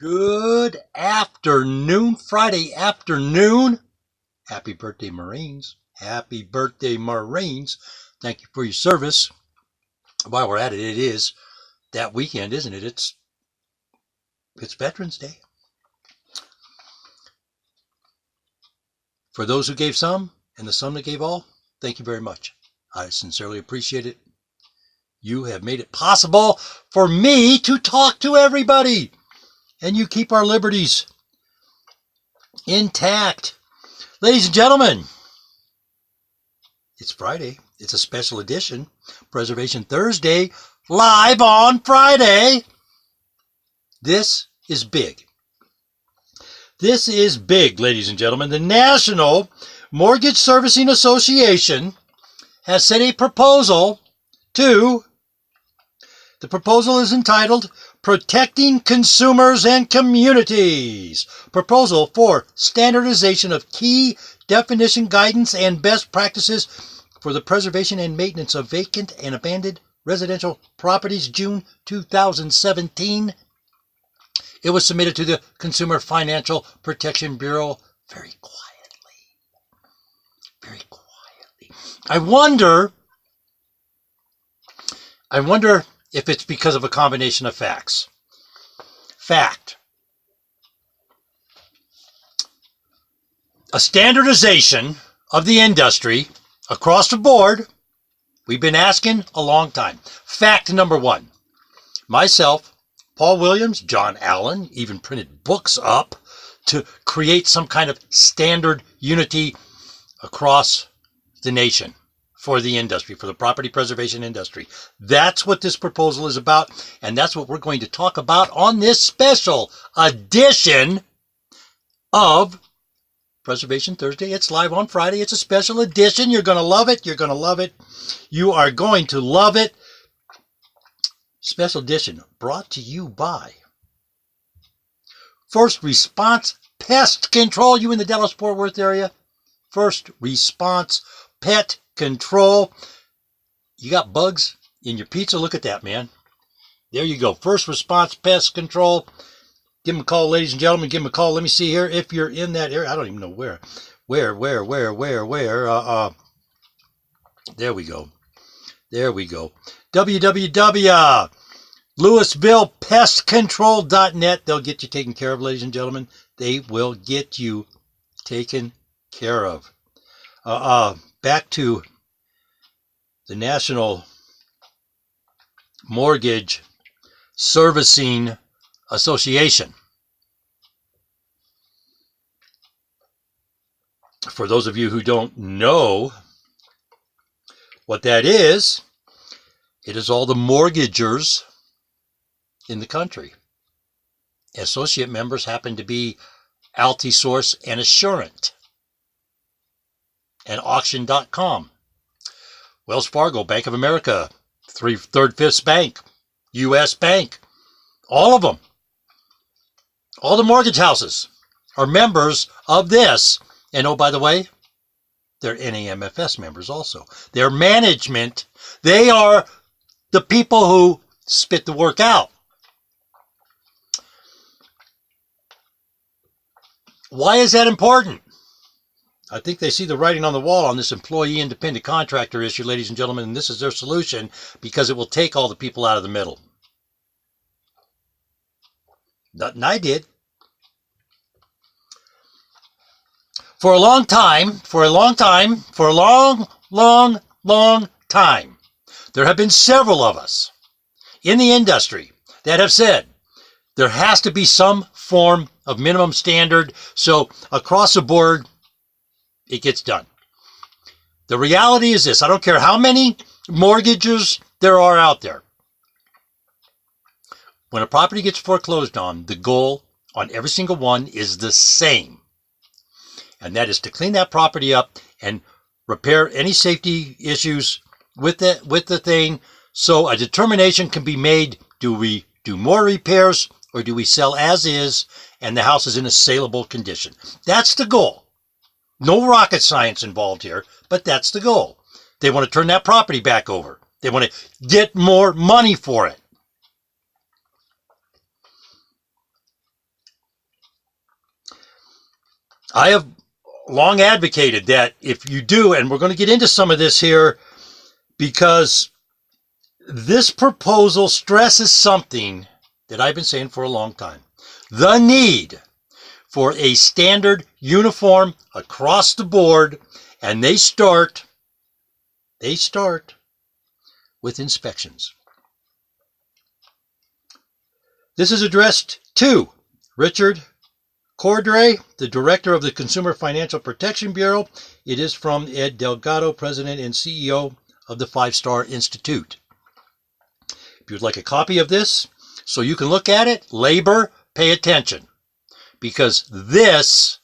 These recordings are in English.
Good afternoon, Friday afternoon. Happy birthday, Marines. Happy birthday, Marines. Thank you for your service. While we're at it, it is that weekend, isn't it? It's Veterans Day. For those who gave some and the some that gave all, thank you very much. I sincerely appreciate it. You have made it possible for me to talk to everybody, and you keep our liberties intact. Ladies and gentlemen, it's Friday. It's a special edition, Preservation Thursday, live on Friday. This is big. This is big, ladies and gentlemen. The National Mortgage Servicing Association has sent a proposal to, the proposal is entitled Protecting Consumers and Communities. Proposal for standardization of key definition guidance and best practices for the preservation and maintenance of vacant and abandoned residential properties, June 2017. It was submitted to the Consumer Financial Protection Bureau very quietly. Very quietly. I wonder if it's because of a combination of facts. Fact. A standardization of the industry across the board, we've been asking a long time. Fact number one. Myself, Paul Williams, John Allen, even printed books up to create some kind of standard unity across the nation for the industry, for the property preservation industry. That's what this proposal is about, and that's what we're going to talk about on this special edition of Preservation Thursday. It's live on Friday. It's a special edition. You're going to love it. You're going to love it. You are going to love it. Special edition brought to you by First Response Pest Control. You in the Dallas-Fort Worth area? First Response Pet Control. You got bugs in your pizza? Look at that, man. There you go. First Response Pest Control. Give them a call, ladies and gentlemen. Give them a call. Let me see here. If you're in that area, I don't even know where. There we go. There we go. www.louisvillepestcontrol.net. They'll get you taken care of, ladies and gentlemen. They will get you taken care of. Back to the National Mortgage Servicing Association. For those of you who don't know what that is, it is all the mortgagers in the country. Associate members happen to be Altisource and Assurant and Auction.com, Wells Fargo, Bank of America, Third Fifth Bank, U.S. Bank, all of them. All the mortgage houses are members of this. And oh, by the way, they're NAMFS members also. Their management, they are the people who spit the work out. Why is that important? I think they see the writing on the wall on this employee independent contractor issue, ladies and gentlemen, and this is their solution because it will take all the people out of the middle. Nothing I did. For a long time, there have been several of us in the industry that have said there has to be some form of minimum standard so across the board it gets done. The reality is this: I don't care how many mortgages there are out there. When a property gets foreclosed on, the goal on every single one is the same. And that is to clean that property up and repair any safety issues with the thing so a determination can be made. Do we do more repairs or do we sell as is and the house is in a saleable condition? That's the goal. No rocket science involved here, but that's the goal. They want to turn that property back over. They want to get more money for it. I have long advocated that if you do, and we're going to get into some of this here, because this proposal stresses something that I've been saying for a long time. The need for a standard uniform across the board, and they start with inspections. This is addressed to Richard Cordray, the director of the Consumer Financial Protection Bureau. It is from Ed Delgado, president and CEO of the 5-Star Institute. If you'd like a copy of this so you can look at it, labor, pay attention, because this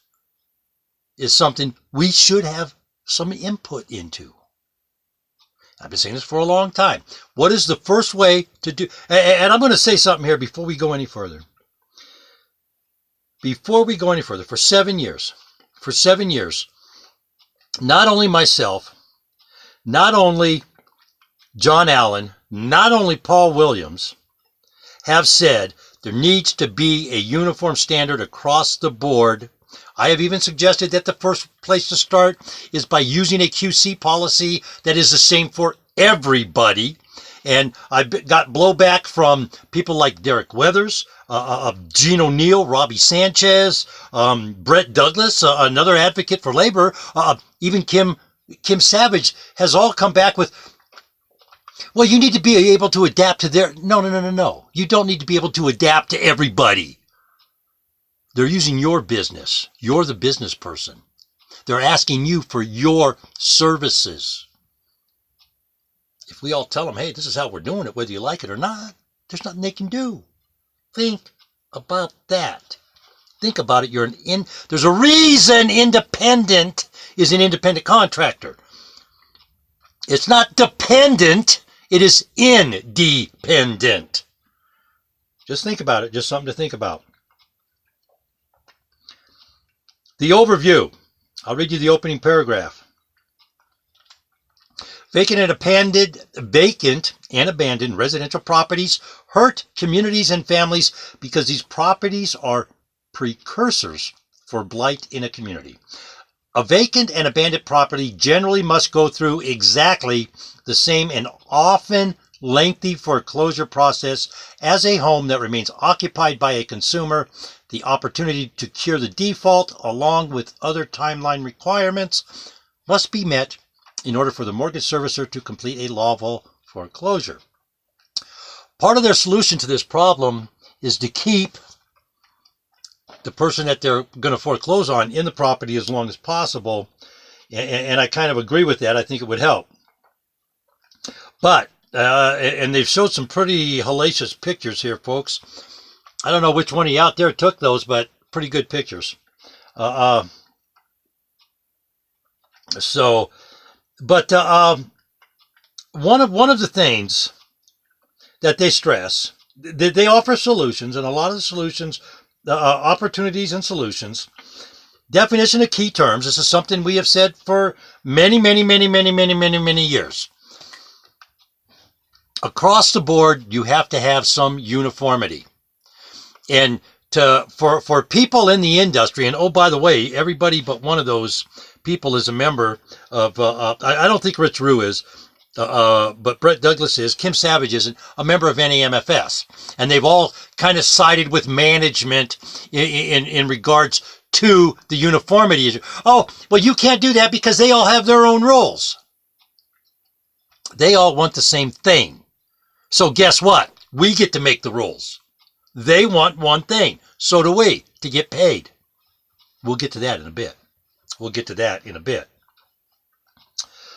is something we should have some input into. I've been saying this for a long time. What is the first way to do? And I'm going to say something here before we go any further. For 7 years, not only myself, not only John Allen, not only Paul Williams have said there needs to be a uniform standard across the board. I have even suggested that the first place to start is by using a QC policy that is the same for everybody. And I've got blowback from people like Derek Weathers, Gene O'Neill, Robbie Sanchez, Brett Douglas, another advocate for labor, even Kim Savage has all come back with, well, you need to be able to adapt to their... No. You don't need to be able to adapt to everybody. They're using your business. You're the business person. They're asking you for your services. If we all tell them, hey, this is how we're doing it, whether you like it or not, there's nothing they can do. Think about that. Think about it. There's a reason independent is an independent contractor. It's not dependent. It is independent. Just think about it. Just something to think about. The overview. I'll read you the opening paragraph. Vacant and abandoned residential properties hurt communities and families because these properties are precursors for blight in a community. A vacant and abandoned property generally must go through exactly the same and often lengthy foreclosure process as a home that remains occupied by a consumer. The opportunity to cure the default, along with other timeline requirements, must be met in order for the mortgage servicer to complete a lawful foreclosure. Part of their solution to this problem is to keep the person that they're going to foreclose on in the property as long as possible, and I kind of agree with that. I think it would help. But, and they've showed some pretty hellacious pictures here, folks. I don't know which one of you out there took those, but pretty good pictures. One of the things that they stress, they offer solutions, and a lot of the solutions, opportunities and solutions. Definition of key terms. This is something we have said for many years. Across the board, you have to have some uniformity. And for people in the industry, and oh, by the way, everybody but one of those people is a member of, I don't think Rich Rue is, but Brett Douglas is, Kim Savage is a member of NAMFS. And they've all kind of sided with management in regards to the uniformity issue. Oh, well, you can't do that because they all have their own rules. They all want the same thing. So guess what? We get to make the rules. They want one thing. So do we, to get paid. We'll get to that in a bit.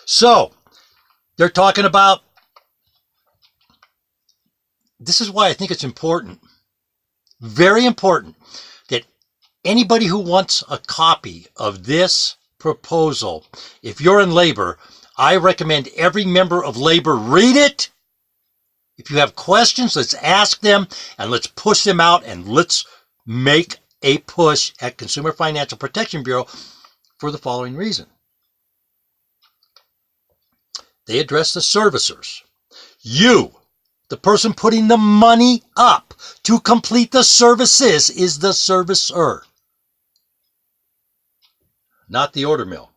So, they're talking about, this is why I think it's important, very important, that anybody who wants a copy of this proposal, if you're in labor, I recommend every member of labor read it. If you have questions, let's ask them and let's push them out, and let's make a push at Consumer Financial Protection Bureau for the following reason. They address the servicers. You, the person putting the money up to complete the services, is the servicer. not the order mill.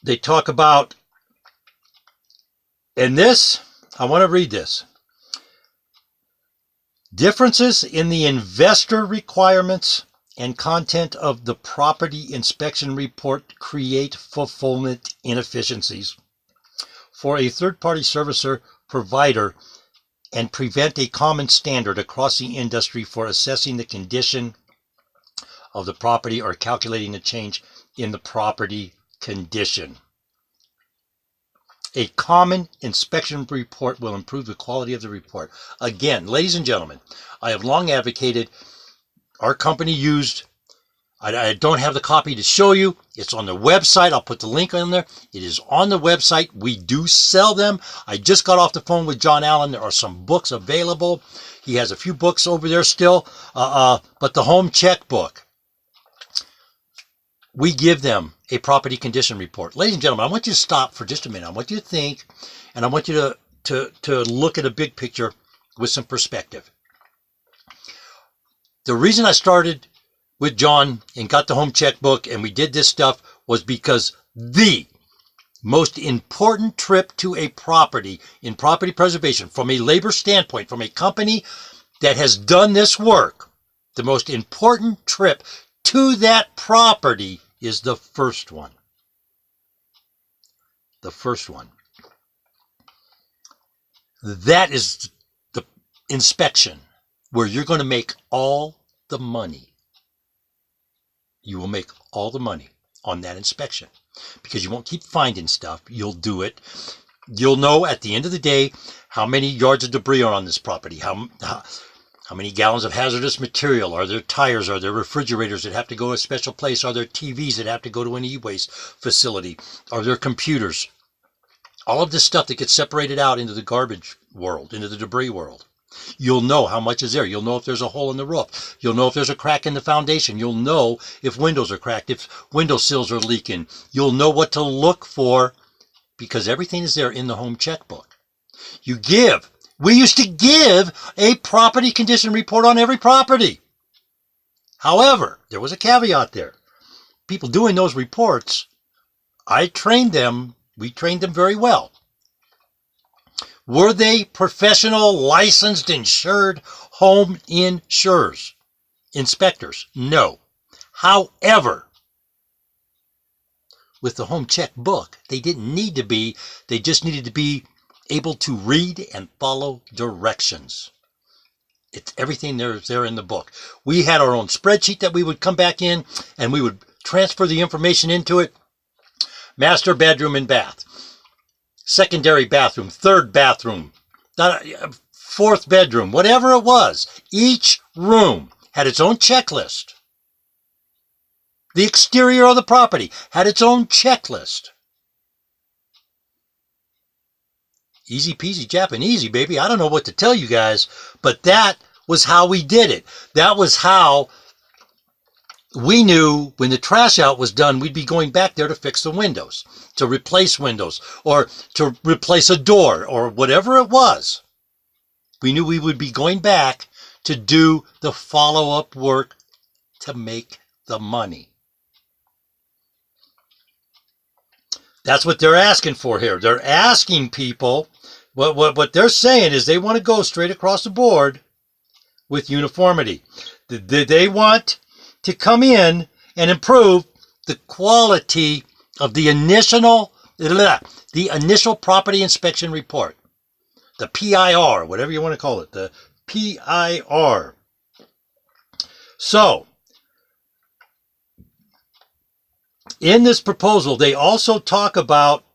They talk about, and this, I want to read this. Differences in the investor requirements and content of the property inspection report create fulfillment inefficiencies for a third-party servicer provider and prevent a common standard across the industry for assessing the condition of the property or calculating a change in the property condition. A common inspection report will improve the quality of the report. Again, ladies and gentlemen, I have long advocated, our company used, I don't have the copy to show you. It's on the website. I'll put the link on there. It is on the website. We do sell them. I just got off the phone with John Allen. There are some books available. He has a few books over there still. But the home checkbook, we give them a property condition report. Ladies and gentlemen, I want you to stop for just a minute. I want you to think, and I want you to look at a big picture with some perspective. The reason I started with John and got the home checkbook and we did this stuff was because the most important trip to a property in property preservation from a labor standpoint, from a company that has done this work, the most important trip to that property is the first one. The first one. That is the inspection where you're going to make all the money. You will make all the money on that inspection because you won't keep finding stuff. You'll do it. You'll know at the end of the day how many yards of debris are on this property, how many gallons of hazardous material, are there tires, are there refrigerators that have to go to a special place, are there TVs that have to go to an e-waste facility, are there computers, all of this stuff that gets separated out into the garbage world, into the debris world. You'll know how much is there. You'll know if there's a hole in the roof. You'll know if there's a crack in the foundation. You'll know if windows are cracked, if window sills are leaking. You'll know what to look for because everything is there in the home checkbook. We used to give a property condition report on every property. However, there was a caveat there. People doing those reports, we trained them very well. Were they professional, licensed, insured home insurers, inspectors? No. However, with the home checkbook, they didn't need to be. They just needed to be able to read and follow directions. It's everything there in the book. We had our own spreadsheet that we would come back in and we would transfer the information into it. Master bedroom and bath. Secondary bathroom, third bathroom, fourth bedroom, whatever it was. Each room had its own checklist. The exterior of the property had its own checklist. Easy peasy Japanesey, baby. I don't know what to tell you guys, but that was how we did it. That was how we knew when the trash out was done, we'd be going back there to fix the windows, to replace windows, or to replace a door, or whatever it was. We knew we would be going back to do the follow-up work to make the money. That's what they're asking for here. They're asking people, what they're saying is they want to go straight across the board with uniformity. They want to come in and improve the quality of the initial property inspection report, the PIR, whatever you want to call it, the PIR. So, in this proposal, they also talk about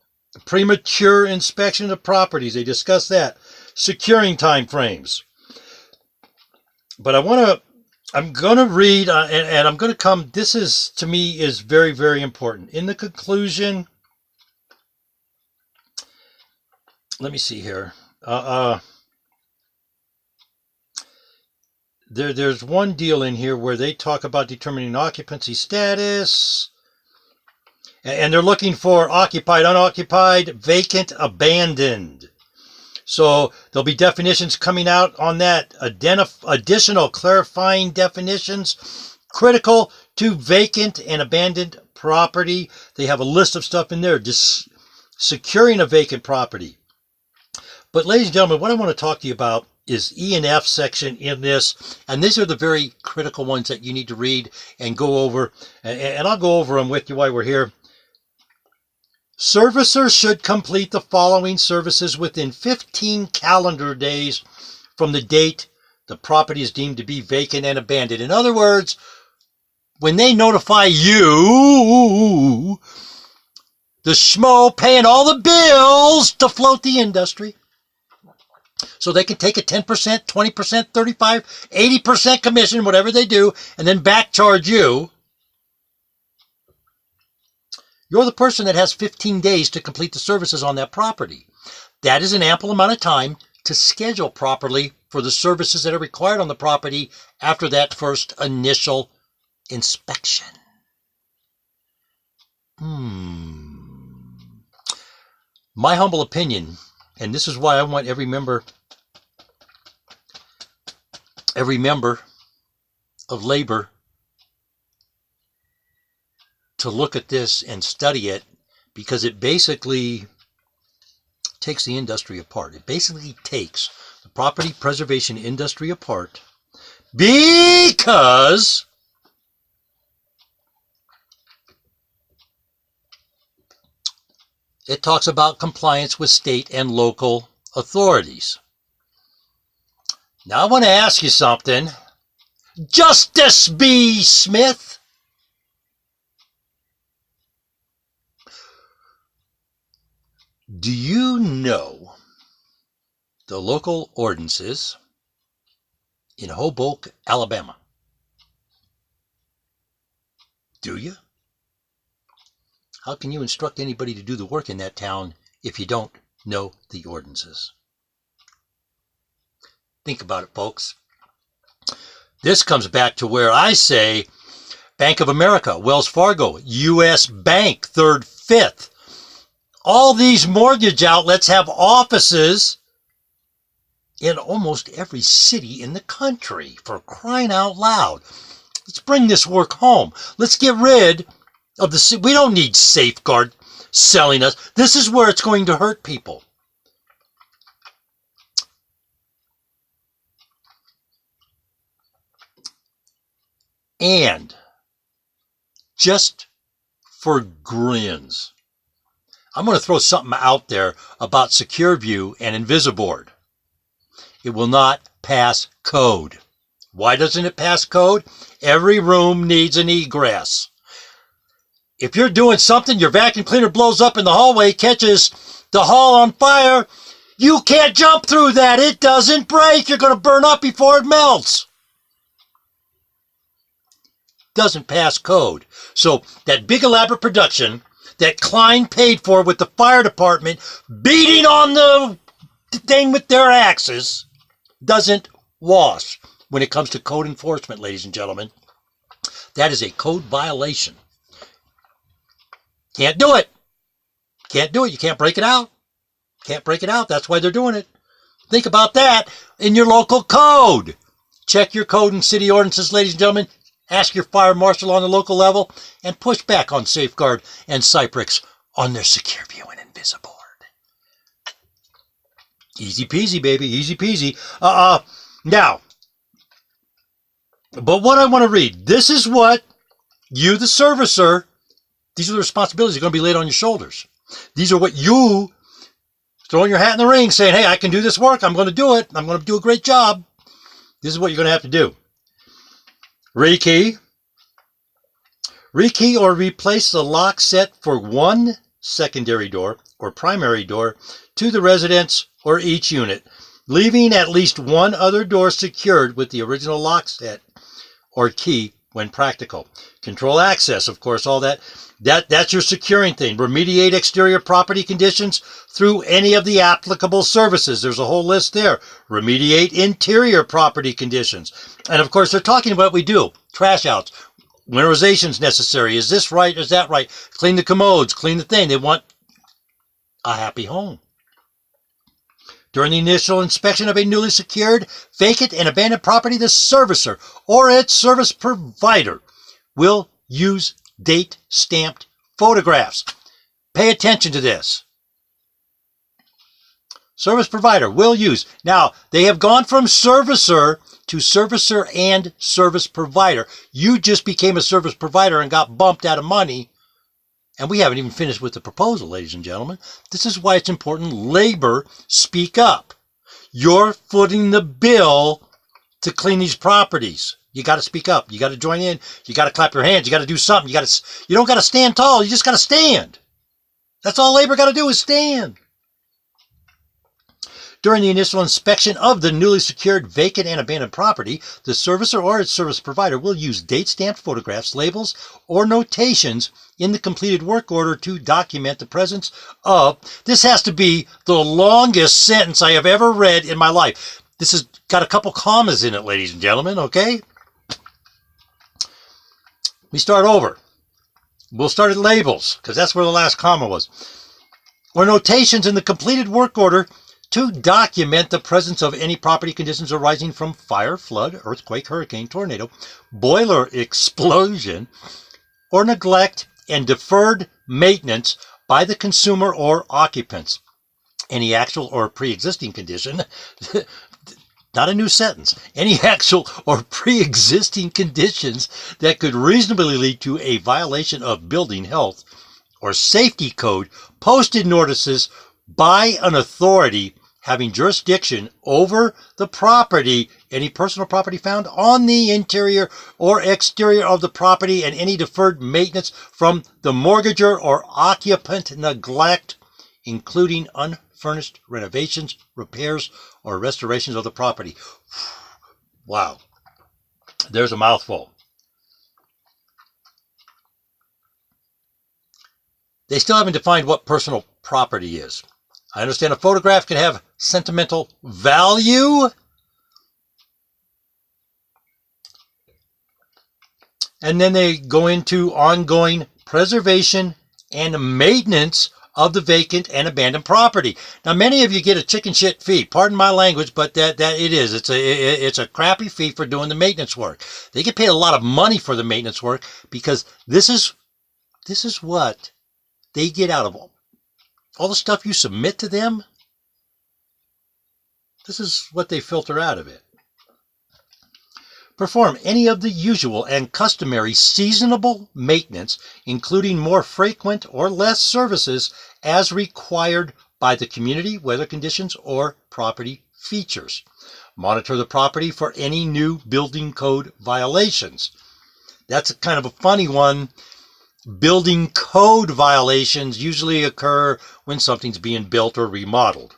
premature inspection of properties. They discuss that, securing time frames. But I'm going to read, and I'm going to come, this is, to me, is very, very important. In the conclusion, let me see here. There's one deal in here where they talk about determining occupancy status, and they're looking for occupied, unoccupied, vacant, abandoned. So there'll be definitions coming out on that. Additional clarifying definitions critical to vacant and abandoned property. They have a list of stuff in there. Just securing a vacant property. But ladies and gentlemen, what I want to talk to you about is E and F section in this. And these are the very critical ones that you need to read and go over. And I'll go over them with you while we're here. Servicers should complete the following services within 15 calendar days from the date the property is deemed to be vacant and abandoned. In other words, when they notify you, the schmo paying all the bills to float the industry, so they can take a 10%, 20%, 35%, 80% commission, whatever they do, and then back charge you. You're the person that has 15 days to complete the services on that property. That is an ample amount of time to schedule properly for the services that are required on the property after that first initial inspection. My humble opinion, and this is why I want every member of labor to look at this and study it, because it basically takes the industry apart. It basically takes the property preservation industry apart, because it talks about compliance with state and local authorities. Now I want to ask you something. Justice B. Smith, do you know the local ordinances in Hoboken, Alabama? Do you? How can you instruct anybody to do the work in that town if you don't know the ordinances? Think about it, folks. This comes back to where I say Bank of America, Wells Fargo, U.S. Bank, Third, Fifth. All these mortgage outlets have offices in almost every city in the country, for crying out loud. Let's bring this work home. Let's get rid of the... We don't need Safeguard selling us. This is where it's going to hurt people. And just for grins, I'm going to throw something out there about SecureView and Invisiboard. It will not pass code. Why doesn't it pass code? Every room needs an egress. If you're doing something, your vacuum cleaner blows up in the hallway, catches the hall on fire, you can't jump through that. It doesn't break. You're going to burn up before it melts. Doesn't pass code. So that big elaborate production that Klein paid for with the fire department beating on the thing with their axes doesn't wash when it comes to code enforcement, ladies and gentlemen. That is a code violation. Can't do it. Can't do it. You can't break it out. Can't break it out. That's why they're doing it. Think about that in your local code. Check your code and city ordinances, ladies and gentlemen. Ask your fire marshal on the local level and push back on Safeguard and Cyprix on their SecureView and Invisiboard. Easy peasy, baby. Easy peasy. Now, but what I want to read, this is what you, the servicer, these are the responsibilities that are going to be laid on your shoulders. These are what you, throwing your hat in the ring, saying, hey, I can do this work. I'm going to do it. I'm going to do a great job. This is what you're going to have to do. Rekey or replace the lock set for one secondary door or primary door to the residence or each unit, leaving at least one other door secured with the original lock set or key when practical. Control access, of course, all that's your securing thing. Remediate exterior property conditions through any of the applicable services. There's a whole list there. Remediate interior property conditions. And of course, they're talking about what we do. Trash outs. Winterization's necessary. Is this right? Is that right? Clean the commodes. Clean the thing. They want a happy home. During the initial inspection of a newly secured, vacant, and abandoned property, the servicer or its service provider will use date-stamped photographs. Pay attention to this. Service provider will use. Now, they have gone from servicer to servicer and service provider. You just became a service provider and got bumped out of money. And we haven't even finished with the proposal, ladies and gentlemen. This is why it's important labor speak up. You're footing the bill to clean these properties. You got to speak up. You got to join in. You got to clap your hands. You got to do something. You don't got to stand tall. You just got to stand. That's all labor got to do is stand. During the initial inspection of the newly secured, vacant, and abandoned property, the servicer or its service provider will use date-stamped photographs, labels, or notations in the completed work order to document the presence of. This has to be the longest sentence I have ever read in my life. This has got a couple commas in it, ladies and gentlemen, okay? We start over. We'll start at labels, because that's where the last comma was. Or notations in the completed work order to document the presence of any property conditions arising from fire, flood, earthquake, hurricane, tornado, boiler explosion, or neglect and deferred maintenance by the consumer or occupants. Any actual or pre-existing condition, not a new sentence, any actual or pre-existing conditions that could reasonably lead to a violation of building health or safety code, posted notices by an authority having jurisdiction over the property, any personal property found on the interior or exterior of the property, and any deferred maintenance from the mortgager or occupant neglect, including unfurnished renovations, repairs, or restorations of the property. Wow. There's a mouthful. They still haven't defined what personal property is. I understand a photograph can have sentimental value. And then they go into ongoing preservation and maintenance of the vacant and abandoned property. Now, many of you get a chicken shit fee. Pardon my language, but that it is. It's a crappy fee for doing the maintenance work. They get paid a lot of money for the maintenance work because this is what they get out of all the stuff you submit to them. This is what they filter out of it. Perform any of the usual and customary seasonable maintenance, including more frequent or less services as required by the community, weather conditions, or property features. Monitor the property for any new building code violations. That's kind of a funny one. Building code violations usually occur when something's being built or remodeled.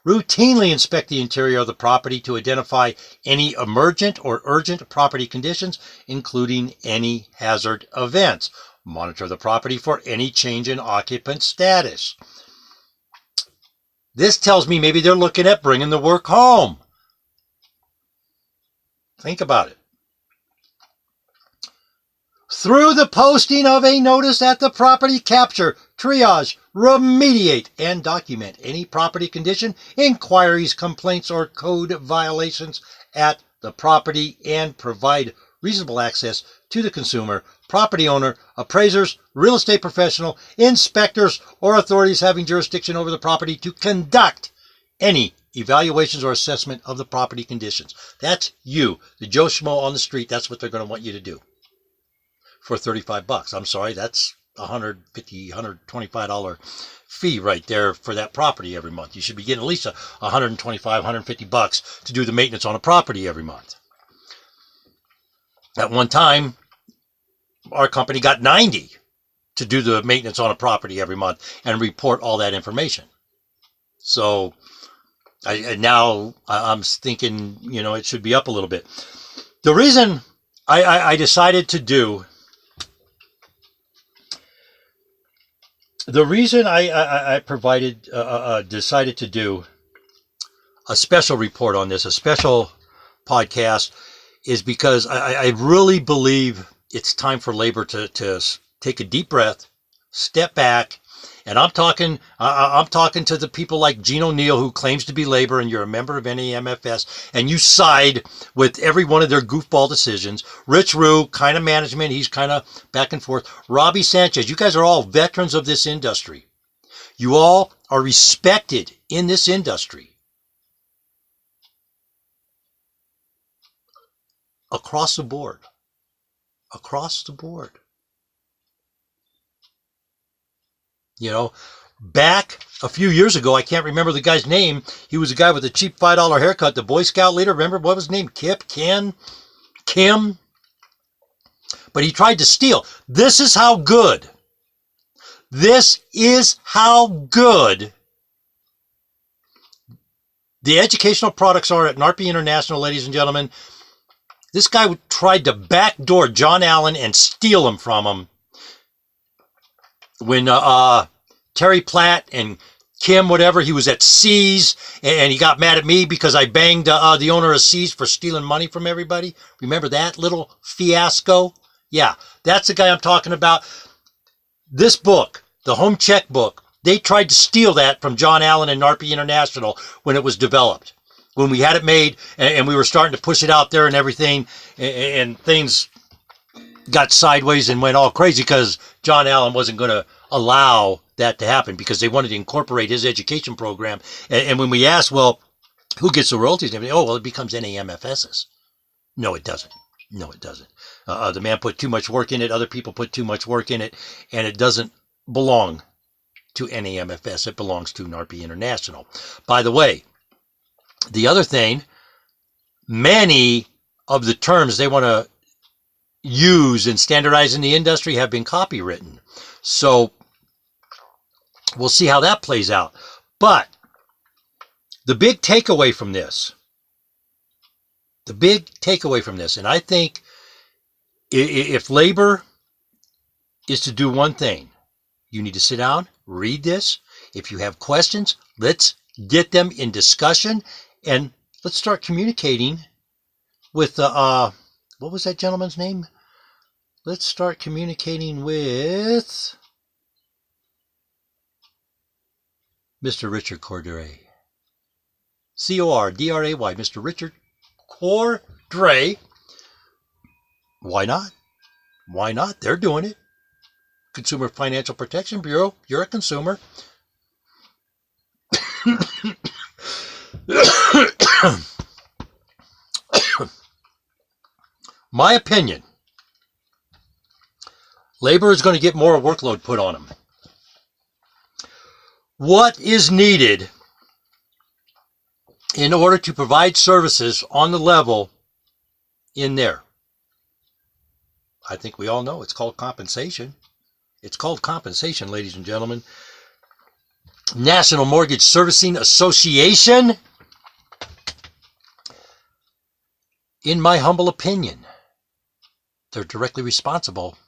Routinely inspect the interior of the property to identify any emergent or urgent property conditions, including any hazard events. Monitor the property for any change in occupant status. This tells me maybe they're looking at bringing the work home. Think about it. Through the posting of a notice at the property, capture, triage, remediate, and document any property condition, inquiries, complaints, or code violations at the property, and provide reasonable access to the consumer, property owner, appraisers, real estate professional, inspectors, or authorities having jurisdiction over the property to conduct any evaluations or assessment of the property conditions. That's you, the Joe Schmo on the street. That's what they're going to want you to do. For $35. I'm sorry, that's $150, $125 fee right there for that property every month. You should be getting at least $125, $150 to do the maintenance on a property every month. At one time, our company got $90 to do the maintenance on a property every month and report all that information. So now I'm thinking, it should be up a little bit. The reason I decided to do decided to do a special report on this, a special podcast, is because I really believe it's time for labor to take a deep breath, step back, And I'm talking to the people like Gene O'Neill, who claims to be labor, and you're a member of NAMFS, and you side with every one of their goofball decisions. Rich Rue, kind of management, he's kind of back and forth. Robbie Sanchez, you guys are all veterans of this industry. You all are respected in this industry. Across the board. Across the board. You know, back a few years ago, I can't remember the guy's name. He was a guy with a cheap $5 haircut, the Boy Scout leader. Remember what was his name? Kip? Ken? Kim? But he tried to steal. This is how good. This is how good the educational products are at NARPE International, ladies and gentlemen. This guy tried to backdoor John Allen and steal him from him. When Terry Platt and Kim, whatever, he was at C's, and he got mad at me because I banged the owner of C's for stealing money from everybody. Remember that little fiasco? Yeah, that's the guy I'm talking about. This book, the Home Check book, they tried to steal that from John Allen and NARPE International when it was developed. When we had it made and we were starting to push it out there and everything, and things got sideways and went all crazy because John Allen wasn't going to allow that to happen because they wanted to incorporate his education program. And when we asked, well, who gets the royalties? And oh, well, it becomes NAMFS's. No, it doesn't. No, it doesn't. The man put too much work in it. Other people put too much work in it. And it doesn't belong to NAMFS. It belongs to NARPE International. By the way, the other thing, many of the terms they want to use and standardize in the industry have been copywritten. So we'll see how that plays out. But the big takeaway from this, and I think if labor is to do one thing, you need to sit down, read this. If you have questions, let's get them in discussion, and let's start communicating with what was that gentleman's name? Let's start communicating with Mr. Richard Cordray. Cordray, Mr. Richard Cordray. Why not? Why not? They're doing it. Consumer Financial Protection Bureau, you're a consumer. My opinion, labor is going to get more workload put on them. What is needed in order to provide services on the level in there? I think we all know it's called compensation. It's called compensation, ladies and gentlemen. National Mortgage Servicing Association, in my humble opinion, they're directly responsible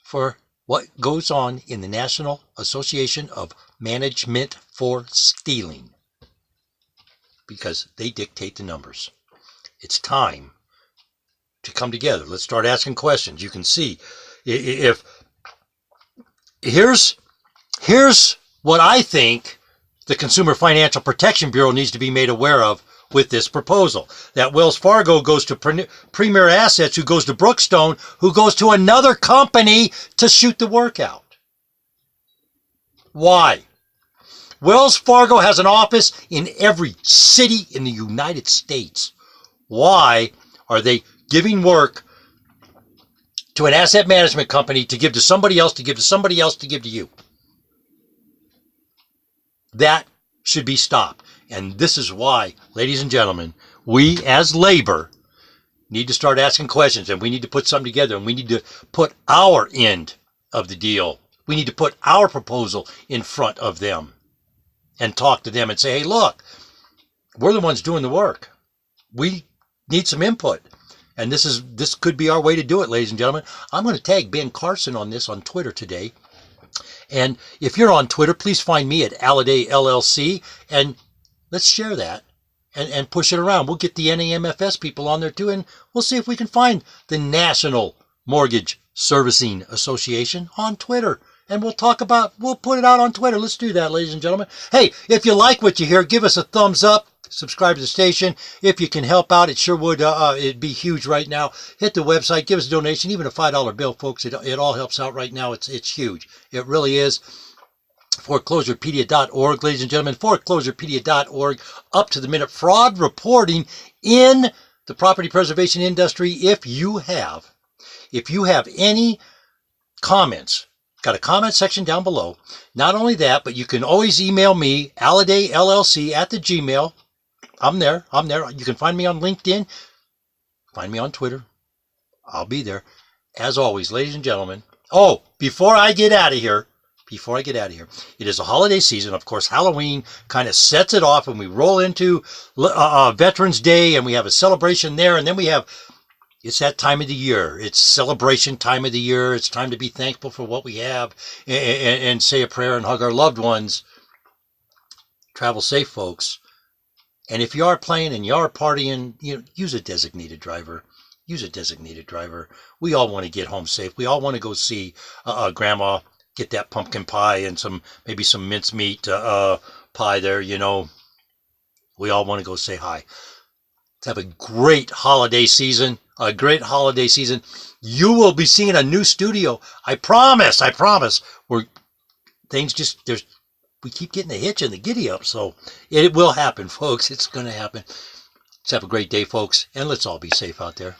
for what goes on in the National Association of Management for Stealing, because they dictate the numbers. It's time to come together. Let's start asking questions. You can see if here's what I think the Consumer Financial Protection Bureau needs to be made aware of with this proposal. That Wells Fargo goes to Premier Assets, who goes to Brookstone, who goes to another company to shoot the work out. Why? Wells Fargo has an office in every city in the United States. Why are they giving work to an asset management company to give to somebody else, to give to somebody else, to give to you? That should be stopped. And this is why, ladies and gentlemen, we as labor need to start asking questions, and we need to put something together, and we need to put our end of the deal. We need to put our proposal in front of them and talk to them and say, hey, look, we're the ones doing the work. We need some input. And this could be our way to do it, ladies and gentlemen. I'm going to tag Ben Carson on this on Twitter today. And if you're on Twitter, please find me at Alladay LLC, and let's share that and push it around. We'll get the NAMFS people on there too, and we'll see if we can find the National Mortgage Servicing Association on Twitter. and we'll put it out on Twitter. Let's do that, ladies and gentlemen. Hey, if you like what you hear, give us a thumbs up. Subscribe to the station. If you can help out, it sure would. It'd be huge right now. Hit the website. Give us a donation, even a $5 bill, folks. It all helps out right now. It's huge. It really is. Foreclosurepedia.org, ladies and gentlemen. Foreclosurepedia.org. Up to the minute fraud reporting in the property preservation industry. If you have any comments, got a comment section down below. Not only that, but you can always email me, alladayllc at the Gmail. I'm there. You can find me on LinkedIn. Find me on Twitter. I'll be there. As always, ladies and gentlemen. Oh, before I get out of here, it is a holiday season. Of course, Halloween kind of sets it off, and we roll into Veterans Day, and we have a celebration there, and then it's that time of the year. It's celebration time of the year. It's time to be thankful for what we have and say a prayer and hug our loved ones. Travel safe, folks. And if you are playing and you are partying, use a designated driver. Use a designated driver. We all want to get home safe. We all want to go see Grandma, get that pumpkin pie and maybe some mincemeat pie there, We all want to go say hi. Let's have a great holiday season. You will be seeing a new studio. I promise. We keep getting the hitch and the giddy up, so it will happen, folks. It's going to happen. Let's have a great day, folks, and let's all be safe out there.